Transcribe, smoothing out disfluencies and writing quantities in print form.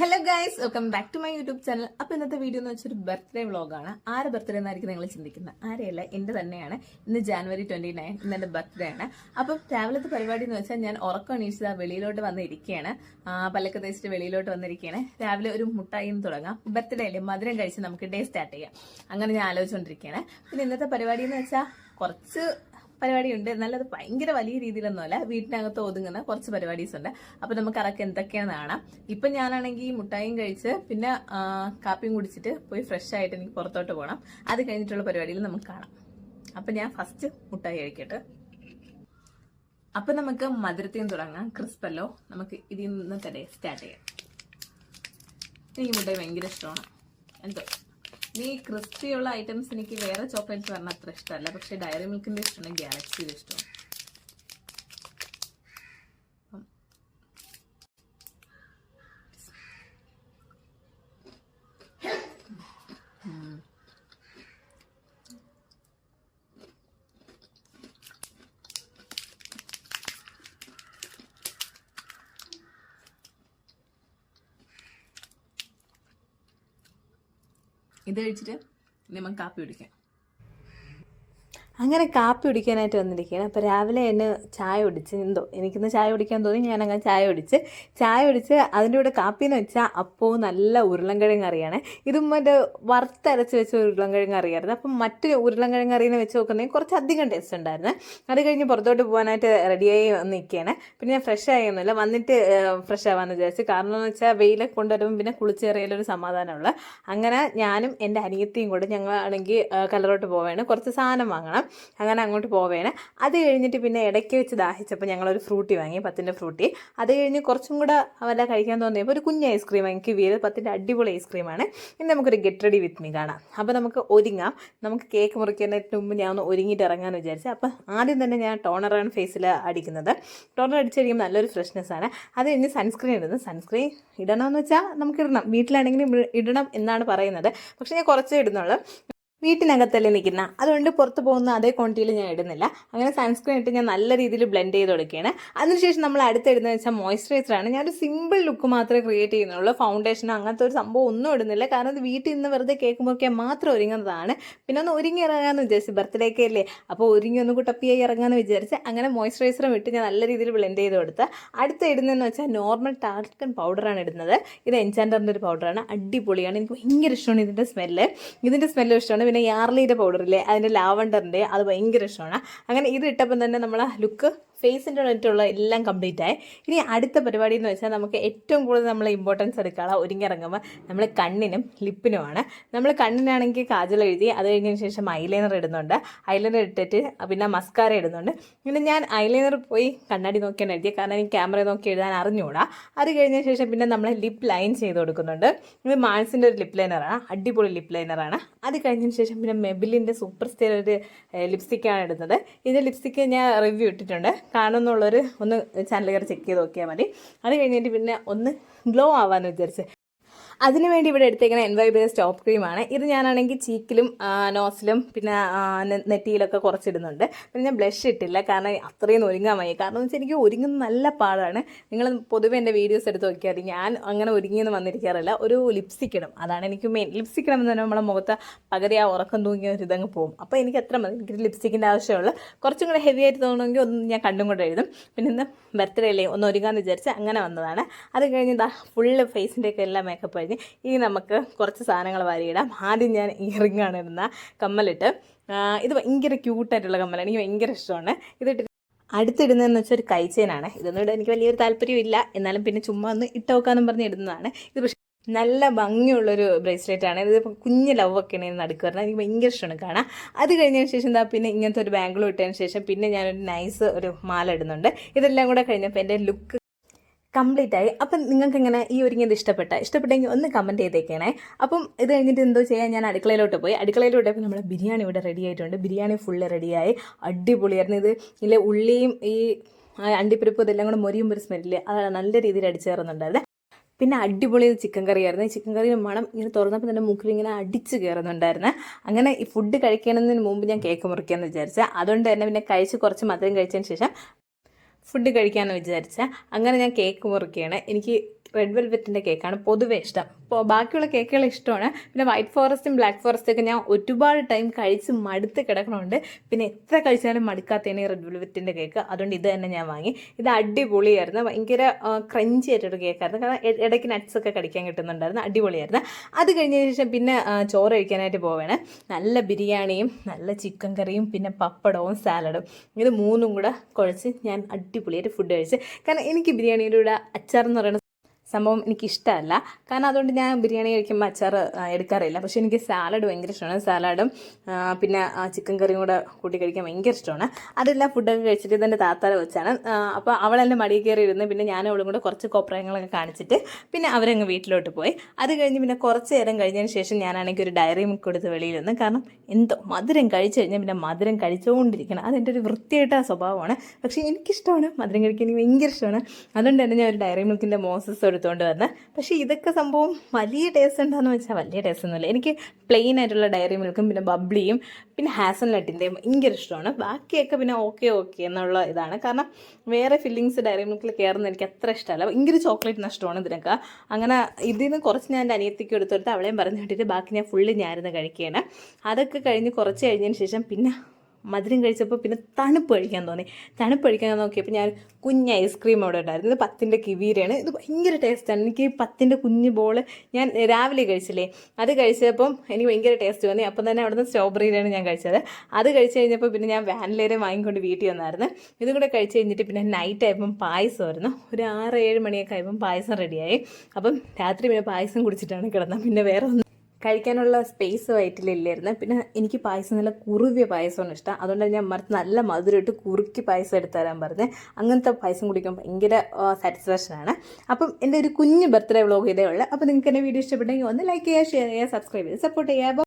Hello guys, welcome back to my YouTube channel. അപ്പോൾ ഇന്നത്തെ video എന്ന് വെച്ചൊരു ബർത്ത്ഡേ വ്ളോഗാണ്. ആര് ബർത്ത്ഡേ എന്നായിരിക്കും നിങ്ങൾ ചിന്തിക്കുന്നത്? ആരെയല്ല, എൻ്റെ തന്നെയാണ്. ഇന്ന് ജാനുവരി 29, ഇന്ന് എൻ്റെ ബർത്ത്ഡേ ആണ്. അപ്പം രാവിലത്തെ പരിപാടി എന്ന് വെച്ചാൽ ഞാൻ ഉറക്കം എണീച്ചത് വെളിയിലോട്ട് വന്നിരിക്കുകയാണ്. പല്ലൊക്കെ തേച്ചിട്ട് വെളിയിലോട്ട് വന്നിരിക്കുകയാണ്. രാവിലെ ഒരു മുട്ടായിന്ന് തുടങ്ങാം. ബർത്ത്ഡേ അല്ലേ, മധുരം കഴിച്ച് നമുക്ക് ഡേ സ്റ്റാർട്ട് ചെയ്യാം. അങ്ങനെ ഞാൻ ആലോചിച്ചുകൊണ്ടിരിക്കുകയാണ്. പിന്നെ ഇന്നത്തെ പരിപാടി എന്ന് വെച്ചാൽ കുറച്ച് പരിപാടിയുണ്ട്. എന്നാലും അത് ഭയങ്കര വലിയ രീതിയിലൊന്നുമല്ല, വീട്ടിനകത്ത് ഒതുങ്ങുന്ന കുറച്ച് പരിപാടീസ് ഉണ്ട്. അപ്പൊ നമുക്ക് അതൊക്കെ എന്തൊക്കെയാണെന്ന് കാണാം. ഇപ്പൊ ഞാനാണെങ്കിൽ മുട്ടായും കഴിച്ച് പിന്നെ കാപ്പിയും കുടിച്ചിട്ട് പോയി ഫ്രഷ് ആയിട്ട് എനിക്ക് പുറത്തോട്ട് പോകണം. അത് കഴിഞ്ഞിട്ടുള്ള പരിപാടിയിൽ നമുക്ക് കാണാം. അപ്പൊ ഞാൻ ഫസ്റ്റ് മുട്ടായി കഴിക്കട്ടെ. അപ്പൊ നമുക്ക് മധുരത്തിൽ നിന്ന് തുടങ്ങാം. ക്രിസ്പല്ലോ, നമുക്ക് ഇതിൽ നിന്ന് തന്നെ സ്റ്റാർട്ട് ചെയ്യാം. എനിക്ക് മുട്ടായി ഭയങ്കര ഇഷ്ടമാണ്. എന്തോ ഈ ക്രിസ്പിയുള്ള ഐറ്റംസ് എനിക്ക് വേറെ ചോക്ലേറ്റ്സ് പറഞ്ഞാൽ അത്ര ഇഷ്ടമല്ല. പക്ഷെ ഡയറി മിൽക്കിന്റെ ഇഷ്ടമാണ്, ഗാലക്സിയുടെ ഇഷ്ടമാണ്. ഇത് കഴിച്ചിട്ട് നമുക്ക് കാപ്പി കുടിക്കാം. അങ്ങനെ കാപ്പി കുടിക്കാനായിട്ട് വന്നിരിക്കുകയാണ്. അപ്പോൾ രാവിലെ എന്നെ ചായ കുടിച്ച് എനിക്കിന്ന് ചായ കുടിക്കാൻ തോന്നി. ഞാനങ്ങനെ ചായ കുടിച്ച് അതിൻ്റെ കൂടെ കാപ്പി എന്ന് വെച്ചാൽ അപ്പോൾ നല്ല ഉരുളൻകിഴങ്ങ് കറിയാണ്. ഇതും മറ്റേ വറുത്തരച്ച് വെച്ച ഉരുളൻകിഴങ്ങ് കറിയായിരുന്നു. അപ്പം മറ്റ് ഉരുളൻകിഴങ്ങ് കറിയെന്ന് വെച്ച് നോക്കുന്നെങ്കിൽ കുറച്ചധികം ടേസ്റ്റ് ഉണ്ടായിരുന്നു. അത് കഴിഞ്ഞ് പുറത്തോട്ട് പോകാനായിട്ട് റെഡിയായി നിൽക്കുകയാണ്. പിന്നെ ഞാൻ ഫ്രഷ് ആയൊന്നുമില്ല, വന്നിട്ട് ഫ്രഷ് ആവാമെന്ന് വിചാരിച്ചു. കാരണം എന്ന് വെച്ചാൽ വെയിലൊക്കെ കൊണ്ടുവരുമ്പോൾ പിന്നെ കുളിച്ചേറിയാലൊരു സമാധാനമുള്ള. അങ്ങനെ ഞാനും എൻ്റെ അനിയത്തിയും കൂടെ ഞങ്ങളാണെങ്കിൽ കലറോട്ട് പോവുകയാണ്. കുറച്ച് സാധനം വാങ്ങണം. അങ്ങനെ അങ്ങോട്ട് പോവേണ്. അത് കഴിഞ്ഞിട്ട് പിന്നെ ഇടയ്ക്ക് വെച്ച് ദാഹിച്ചപ്പോൾ ഞങ്ങളൊരു ഫ്രൂട്ടി വാങ്ങി, 10ൻ്റെ ഫ്രൂട്ടി. അത് കഴിഞ്ഞ് കുറച്ചും കൂടെ വല്ല കഴിക്കാൻ തോന്നിയപ്പോൾ ഒരു കുഞ്ഞ് ഐസ്ക്രീം എനിക്ക് വീട് 10ൻ്റെ അടിപൊളി ഐസ്ക്രീമാണ്. ഇനി നമുക്കൊരു ഗെറ്റ് റെഡി വിത്ത് മീ കാണാം. അപ്പോൾ നമുക്ക് ഒരുങ്ങാം. നമുക്ക് കേക്ക് മുറിക്കുന്നതിന് മുമ്പ് ഞാൻ ഒന്ന് ഒരുങ്ങിയിട്ട് ഇറങ്ങാമെന്ന് വിചാരിച്ചു. അപ്പോൾ ആദ്യം തന്നെ ഞാൻ ടോണറാണ് ഫേസിൽ അടിക്കുന്നത്. ടോണർ അടിച്ച് കഴിയുമ്പോൾ നല്ലൊരു ഫ്രഷ്നെസ്സാണ്. അത് കഴിഞ്ഞ് സൺസ്ക്രീൻ ഇടുന്നു. സൺസ്ക്രീൻ ഇടണമെന്ന് വെച്ചാൽ നമുക്ക് ഇടണം, വീട്ടിലാണെങ്കിലും ഇടണം എന്നാണ് പറയുന്നത്. പക്ഷേ ഞാൻ കുറച്ചേ ഇടുന്നുള്ളൂ. വീട്ടിനകത്തല്ലേ നിൽക്കുന്ന, അതുകൊണ്ട് പുറത്ത് പോകുന്ന അതേ ക്വാണ്ടിറ്റിയിൽ ഞാൻ ഇടുന്നില്ല. അങ്ങനെ സൺസ്ക്രീൻ ഇട്ട് ഞാൻ നല്ല രീതിയിൽ ബ്ലെൻഡ് ചെയ്ത് കൊടുക്കുകയാണ്. അതിനുശേഷം നമ്മൾ അടുത്തിടുന്നത് വെച്ചാൽ മോയ്സ്ചറൈസറാണ്. ഞാനൊരു സിമ്പിൾ ലുക്ക് മാത്രമേ ക്രിയേറ്റ് ചെയ്യുന്നുള്ളൂ. ഫൗണ്ടേഷൻ അങ്ങനത്തെ ഒരു സംഭവം ഒന്നും ഇടുന്നില്ല. കാരണം അത് വീട്ടിൽ നിന്ന് വെറുതെ കേക്ക് മുറിക്കാൻ മാത്രം ഒരുങ്ങുന്നതാണ്. പിന്നെ ഒന്ന് ഒരുങ്ങി ഇറങ്ങാമെന്ന് വിചാരിച്ചു, ബർത്ത്ഡേക്ക് അല്ലേ, അപ്പോൾ ഒരുങ്ങി ഒന്ന് കുട്ടപ്പിയായി ഇറങ്ങാമെന്ന് വിചാരിച്ച് അങ്ങനെ മോയ്സ്ചറൈസറും ഇട്ട് ഞാൻ നല്ല രീതിയിൽ ബ്ലെൻഡ് ചെയ്ത് കൊടുത്ത് അടുത്ത് ഇടുന്നതെന്ന് വെച്ചാൽ നോർമൽ ടാൽക്കൺ പൗഡറാണ് ഇടുന്നത്. ഇത് എൻചാൻഡറിൻ്റെ ഒരു പൗഡറാണ്, അടിപൊളിയാണ്. എനിക്ക് ഭയങ്കര ഇഷ്ടമാണ് ഇതിൻ്റെ സ്മെല്ലും ഇഷ്ടമാണ്. പിന്നെ യാർലിയുടെ പൗഡറില്ലേ, അതിൻ്റെ ലാവണ്ടറിൻ്റെ, അത് ഭയങ്കര ഇഷ്ടമാണ്. അങ്ങനെ ഇത് ഇട്ടപ്പം തന്നെ നമ്മൾ ആ ലുക്ക് ഫേസിൻ്റെ ആയിട്ടുള്ള എല്ലാം കംപ്ലീറ്റ് ആയി. ഇനി അടുത്ത പരിപാടി എന്ന് വെച്ചാൽ നമുക്ക് ഏറ്റവും കൂടുതൽ നമ്മൾ ഇമ്പോർട്ടൻസ് എടുക്കാനുള്ള ഒരുങ്ങിറങ്ങുമ്പോൾ നമ്മൾ കണ്ണിനും ലിപ്പിനുമാണ്. നമ്മൾ കണ്ണിനാണെങ്കിൽ കാജൽ എഴുതി, അത് കഴിഞ്ഞതിന് ശേഷം ഐലൈനർ ഇടുന്നുണ്ട്. ഐലൈനർ ഇട്ടിട്ട് പിന്നെ മസ്കാര ഇടുന്നുണ്ട്. പിന്നെ ഞാൻ ഐലൈനർ പോയി കണ്ണാടി നോക്കിയാണ് എഴുതിയത്, കാരണം എനിക്ക് ക്യാമറ നോക്കി എഴുതാൻ അറിഞ്ഞുകൂടാ. അത് കഴിഞ്ഞ ശേഷം പിന്നെ നമ്മൾ ലിപ്പ് ലൈൻ ചെയ്ത് കൊടുക്കുന്നുണ്ട്. ഇത് മാൾസിൻ്റെ ഒരു ലിപ്പ് ലൈനറാണ്, അടിപൊളി ലിപ്പ് ലൈനറാണ്. അത് കഴിഞ്ഞതിന് ശേഷം പിന്നെ മെബിലിൻ്റെ സൂപ്പർ സ്റ്റാർ ഒരു ലിപ്സ്റ്റിക്കാണ് ഇടുന്നത്. ഇതിൻ്റെ ലിപ്സ്റ്റിക്ക് ഞാൻ റിവ്യൂ ഇട്ടിട്ടുണ്ട്, കാണുമെന്നുള്ളൊരു ഒന്ന് ചാനൽ കയറി ചെക്ക് ചെയ്ത് നോക്കിയാൽ മതി. അത് കഴിഞ്ഞിട്ട് പിന്നെ ഒന്ന് ഗ്ലോ ആവാമെന്ന് വിചാരിച്ച് അതിനുവേണ്ടി ഇവിടെ എടുത്തേക്കുന്ന എൻവൈബിയുടെ സ്റ്റോപ്പ് ക്രീമാണ്. ഇത് ഞാനാണെങ്കിൽ ചീക്കിലും നോസിലും പിന്നെ നെറ്റിയിലൊക്കെ കുറച്ചിടുന്നുണ്ട്. പിന്നെ ഞാൻ ബ്ലഷ് ഇട്ടില്ല, കാരണം അത്രയും ഒരുങ്ങാൻ വയ്യ. കാരണം എന്ന് വെച്ചാൽ എനിക്ക് ഒരുങ്ങുന്നത് നല്ല പാടാണ്. നിങ്ങൾ പൊതുവെ എൻ്റെ വീഡിയോസ് എടുത്ത് നോക്കിയാൽ ഞാൻ അങ്ങനെ ഒരുങ്ങിയെന്ന് വന്നിരിക്കാറില്ല. ഒരു ലിപ്സ്റ്റിക് ഇടും, അതാണ് എനിക്ക് മെയിൻ. ലിപ്സ്റ്റിക് ഇടുമ്പോൾ തന്നെ നമ്മളെ മുഖത്ത് പകുതി ആ ഉറക്കം തൂങ്ങിയ ഒരു ഇതങ്ങ് പോകും. അപ്പോൾ എനിക്ക് എത്ര മതി, എനിക്ക് ലിപ്സ്റ്റിക്കിൻ്റെ ആവശ്യമുള്ളൂ. കുറച്ചും കൂടെ ഹെവി ആയിട്ട് തോന്നുമെങ്കിൽ ഒന്ന് ഞാൻ കണ്ടും കൂടെ എഴുതും. പിന്നെ ഇന്ന് ബർത്ത്ഡേ അല്ലേ, ഒന്ന് ഒരുങ്ങാമെന്ന് വിചാരിച്ച് അങ്ങനെ വന്നതാണ്. അത് കഴിഞ്ഞ് ഇതാ ഫുള്ള് ഫേസിൻ്റെയൊക്കെ എല്ലാം മേക്കപ്പ് ഇനി നമുക്ക് കുറച്ച് സാധനങ്ങൾ വാരിയിടാം. ആദ്യം ഞാൻ ഇയറിങ്ങാണ് ഇടുന്ന, കമ്മലിട്ട്. ഇത് ഭയങ്കര ക്യൂട്ടായിട്ടുള്ള കമ്മലാണ്, എനിക്ക് ഭയങ്കര ഇഷ്ടമാണ്. ഇതിട്ട് അടുത്തിടുന്നതെന്ന് വെച്ചാൽ ഒരു കൈച്ചേനാണ്. ഇതൊന്നും ഇടാൻ എനിക്ക് വലിയൊരു താല്പര്യമില്ല, എന്നാലും പിന്നെ ചുമ്മാ ഒന്ന് ഇട്ട് നോക്കാമെന്നും പറഞ്ഞ് ഇടുന്നതാണ്. ഇത് പക്ഷേ നല്ല ഭംഗിയുള്ളൊരു ബ്രേസ്ലെറ്റാണ്. ഇതിപ്പോൾ കുഞ്ഞ് ലവൊക്കെയാണ് നടുക്ക് വരുന്നത്, എനിക്ക് ഭയങ്കര ഇഷ്ടമാണ് കാണാൻ. അത് കഴിഞ്ഞതിന് ശേഷം പിന്നെ ഇങ്ങനത്തെ ഒരു ബാംഗിളും ഇട്ടതിന് ശേഷം പിന്നെ ഞാനൊരു നൈസ് ഒരു മാല ഇടുന്നുണ്ട്. ഇതെല്ലാം കൂടെ കഴിഞ്ഞപ്പോൾ എൻ്റെ ലുക്ക് കംപ്ലീറ്റ് ആയി. അപ്പം നിങ്ങൾക്ക് ഇങ്ങനെ ഈ ഒരുങ്ങിയത് ഇഷ്ടപ്പെട്ടെങ്കിൽ ഒന്ന് കമൻറ്റ് ചെയ്തേക്കണേ. അപ്പം ഇത് കഴിഞ്ഞിട്ട് എന്തോ ചെയ്യാൻ ഞാൻ അടുക്കളയിലോട്ട് പോയി. അടുക്കളയിലോട്ട് നമ്മുടെ ബിരിയാണി ഇവിടെ റെഡി ആയിട്ടുണ്ട്. ബിരിയാണി ഫുള്ള് റെഡിയായി, അടിപൊളിയായിരുന്നു. ഇത് ഇല്ലേ ഉള്ളിയും ഈ അണ്ടിപ്പരിപ്പ് ഇതെല്ലാം കൂടെ മൊരിയുമ്പോൾ ഒരു സ്മെല്ല് അത് നല്ല രീതിയിൽ അടിച്ചേറുന്നുണ്ടായിരുന്നു. പിന്നെ അടിപൊളി ചിക്കൻ കറിയായിരുന്നു. ഈ ചിക്കൻ കറി മണം ഇങ്ങനെ തുറന്നപ്പോൾ തന്നെ മൂക്കിൽ ഇങ്ങനെ അടിച്ച് കയറുന്നുണ്ടായിരുന്നു. അങ്ങനെ ഈ ഫുഡ് കഴിക്കുന്നതിന് മുമ്പ് ഞാൻ കേക്ക് മുറിക്കാമെന്ന് വിചാരിച്ചത്. അതുകൊണ്ട് തന്നെ പിന്നെ കുറച്ച് മധുരം കഴിച്ചതിന് ശേഷം ഫുഡ് കഴിക്കാമെന്ന് വിചാരിച്ചാൽ അങ്ങനെ ഞാൻ കേക്ക് മുറിക്കുകയാണ്. എനിക്ക് റെഡ് വെൽവെറ്റിൻ്റെ കേക്കാണ് പൊതുവേ ഇഷ്ടം. അപ്പോൾ ബാക്കിയുള്ള കേക്കുകൾ ഇഷ്ടമാണ്. പിന്നെ വൈറ്റ് ഫോറസ്റ്റും ബ്ലാക്ക് ഫോറസ്റ്റും ഒക്കെ ഞാൻ ഒരുപാട് ടൈം കഴിച്ച് മടുത്ത് കിടക്കണമുണ്ട്. പിന്നെ എത്ര കഴിച്ചാലും മടുക്കാത്തതാണ് ഈ റെഡ് വെൽവെറ്റിൻ്റെ കേക്ക്. അതുകൊണ്ട് ഇത് തന്നെ ഞാൻ വാങ്ങി. ഇത് അടിപൊളിയായിരുന്നു. ഭയങ്കര ക്രഞ്ചി ആയിട്ടൊരു കേക്കായിരുന്നു. കാരണം ഇടയ്ക്ക് നട്ട്സൊക്കെ കടിക്കാൻ കിട്ടുന്നുണ്ടായിരുന്നു. അടിപൊളിയായിരുന്നു. അത് കഴിഞ്ഞതിന് ശേഷം പിന്നെ ചോറ് കഴിക്കാനായിട്ട് പോവുകയാണ്. നല്ല ബിരിയാണിയും നല്ല ചിക്കൻ കറിയും പിന്നെ പപ്പടവും സാലഡും ഇത് മൂന്നും കൂടെ കുഴച്ച് ഞാൻ അടിപൊളിയായിട്ട് ഫുഡ് കഴിച്ച്. കാരണം എനിക്ക് ബിരിയാണിയുടെ കൂടെ അച്ചാർ എന്ന് പറയുന്ന സംഭവം എനിക്കിഷ്ടമല്ല. കാരണം അതുകൊണ്ട് ഞാൻ ബിരിയാണി കഴിക്കുമ്പോൾ അച്ചാർ എടുക്കാറില്ല. പക്ഷേ എനിക്ക് സാലഡ് ഭയങ്കര ഇഷ്ടമാണ്. സാലഡും പിന്നെ ചിക്കൻ കറിയും കൂടെ കൂട്ടി കഴിക്കാൻ ഭയങ്കര ഇഷ്ടമാണ്. അതെല്ലാം ഫുഡൊക്കെ കഴിച്ചിട്ട് ഇതെൻ്റെ താത്താരെ വെച്ചാണ്. അപ്പോൾ അവളെൻ്റെ മടിയിൽ കയറി ഇരുന്ന് പിന്നെ ഞാനും അവളും കൂടെ കുറച്ച് കോപ്രായങ്ങളൊക്കെ കാണിച്ചിട്ട് പിന്നെ അവരങ്ങ് വീട്ടിലോട്ട് പോയി. അത് കഴിഞ്ഞ് പിന്നെ കുറച്ച് നേരം കഴിഞ്ഞതിന് ശേഷം ഞാനാണെങ്കിൽ ഒരു ഡയറി മിൽക്ക് എടുത്ത് വെളിയിൽ നിന്ന്. കാരണം എന്തോ മധുരം കഴിച്ചു കഴിഞ്ഞാൽ പിന്നെ മധുരം കഴിച്ചുകൊണ്ടിരിക്കണം. അതെൻ്റെ ഒരു വൃത്തിയായിട്ട സ്വഭാവമാണ്. പക്ഷേ എനിക്കിഷ്ടമാണ് മധുരം കഴിക്കാൻ. എനിക്ക് ഭയങ്കര ഇഷ്ടമാണ്. അതുകൊണ്ട് തന്നെ ഞാൻ ഒരു ഡയറി മിൽക്കിൻ്റെ മോസസ് എടുത്തുകൊണ്ട് വന്ന്. പക്ഷേ ഇതൊക്കെ സംഭവം വലിയ ടേസ്റ്റ് ഉണ്ടോയെന്ന് വെച്ചാൽ വലിയ ടേസ്റ്റ് ഒന്നുമില്ല. എനിക്ക് പ്ലെയിൻ ആയിട്ടുള്ള ഡയറി മിൽക്കും പിന്നെ ബബ്ലിയും പിന്നെ ഹാസൽനട്ടിൻ്റെയും ഭയങ്കര ഇഷ്ടമാണ്. ബാക്കിയൊക്കെ പിന്നെ ഓക്കെ എന്നുള്ള ഇതാണ്. കാരണം വേറെ ഫില്ലിങ്സ് ഡയറി മിൽക്കിൽ കയറുന്ന എനിക്ക് അത്ര ഇഷ്ടമല്ല. ഭയങ്കര ചോക്ലേറ്റ് നഷ്ടമാണ് ഇതിനൊക്കെ. അങ്ങനെ ഇതിൽ നിന്ന് കുറച്ച് ഞാൻ എൻ്റെ അനിയത്തിക്ക് എടുത്തെടുത്ത് അവളെയും പറഞ്ഞു വിട്ടിട്ട് ബാക്കി ഞാൻ ഫുള്ള് ഞാനിരുന്ന് കഴിക്കുകയാണ്. അതൊക്കെ കഴിഞ്ഞ് കുറച്ച് കഴിഞ്ഞതിന് ശേഷം പിന്നെ മധുരം കഴിച്ചപ്പോൾ പിന്നെ തണുപ്പ് കഴിക്കാൻ തോന്നി. തണുപ്പ് കഴിക്കാൻ നോക്കിയപ്പോൾ ഞാൻ കുഞ്ഞ് ഐസ്ക്രീം അവിടെ ഉണ്ടായിരുന്നു. ഇത് 10ൻ്റെ കിവീരയാണ്. ഇത് ഭയങ്കര ടേസ്റ്റാണ്. എനിക്ക് 10ൻ്റെ കുഞ്ഞ് ബോൾ ഞാൻ രാവിലെ കഴിച്ചില്ലേ, അത് കഴിച്ചപ്പം എനിക്ക് ഭയങ്കര ടേസ്റ്റ് തോന്നി. അപ്പം തന്നെ അവിടുന്ന് സ്ട്രോബെറിയിലാണ് ഞാൻ കഴിച്ചത്. അത് കഴിച്ച് കഴിഞ്ഞപ്പോൾ പിന്നെ ഞാൻ വാനിലയുടെ വാങ്ങിക്കൊണ്ട് വീട്ടിൽ വന്നായിരുന്നു. ഇതും കൂടെ കഴിച്ച് കഴിഞ്ഞിട്ട് പിന്നെ നൈറ്റ് ആയപ്പം പായസമായിരുന്നു. ഒരു 6-7 മണിയൊക്കെ ആയപ്പം പായസം റെഡിയായി. അപ്പം രാത്രി പിന്നെ പായസം കുടിച്ചിട്ടാണ് കിടന്നത്. പിന്നെ വേറെ ഒന്നും കഴിക്കാനുള്ള സ്പേസ് വയറ്റിലില്ലായിരുന്നു. പിന്നെ എനിക്ക് പായസം നല്ല കുറുവിയ പായസമാണ് ഇഷ്ടം. അതുകൊണ്ട് ഞാൻ നല്ല മധുരം ഇട്ട് കുറുക്കി പായസം എടുത്ത് തരാൻ പറഞ്ഞ്. അങ്ങനത്തെ പായസം കുടിക്കുമ്പോൾ ഭയങ്കര സാറ്റിസ്ഫാക്ഷനാണ്. അപ്പം എൻ്റെ ഒരു കുഞ്ഞ് ബർത്ത്ഡേ വ്ളോഗ് ഇതേ ഉള്ളൂ. അപ്പോൾ നിങ്ങൾക്ക് എൻ്റെ വീഡിയോ ഇഷ്ടപ്പെട്ടെങ്കിൽ ഒന്ന് ലൈക്ക് ചെയ്യുക, ഷെയർ ചെയ്യുക, സബ്സ്ക്രൈബ് ചെയ്യുക, സപ്പോർട്ട് ചെയ്യുക.